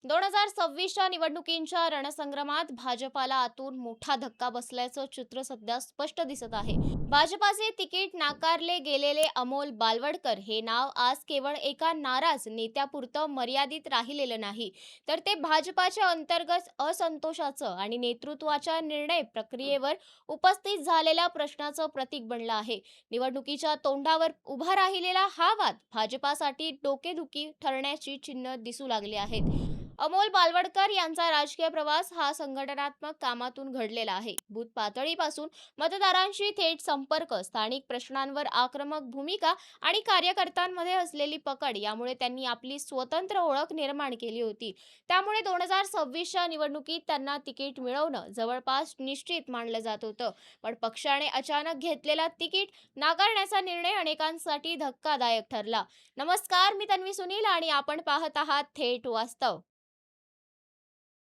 2026च्या निवडणुकींच्या रणसंग्रामात भाजपाला आतून मोठा धक्का बसल्याचं चित्र सध्या स्पष्ट दिसत आहे. भाजपाचे तिकीट नाकारले गेलेले अमोल बालवडकर हे नाव आज केवळ एका नाराज नेत्यापुरतं मर्यादित राहिलेलं नाही, तर ते भाजपाच्या अंतर्गत असंतोषाचं आणि नेतृत्वाच्या निर्णय प्रक्रियेवर उपस्थित झालेल्या प्रश्नाचं प्रतीक बनलं आहे. निवडणुकीच्या तोंडावर उभा राहिलेला हा वाद भाजपासाठी डोकेदुखी ठरण्याची चिन्ह दिसू लागली आहेत. अमोल बालवडकर यांचा राजकीय प्रवास हा संघटनात्मक कामातून घडलेला आहे. बूथ पातळीपासून मतदारांशी थेट संपर्क, स्थानिक प्रश्नांवर आक्रमक भूमिका आणि कार्यकर्त्यांमध्ये असलेली पकड यामुळे त्यांनी आपली स्वतंत्र ओळख निर्माण केली होती. त्यामुळे 2026च्या निवडणुकीत त्यांना तिकीट मिळवणं जवळपास निश्चित मानलं जात होतं. पण पक्षाने अचानक घेतलेला तिकीट नाकारण्याचा निर्णय अनेकांसाठी धक्कादायक ठरला. नमस्कार, मी तन्वी सुनील आणि आपण पाहत आहात थेट वास्तव.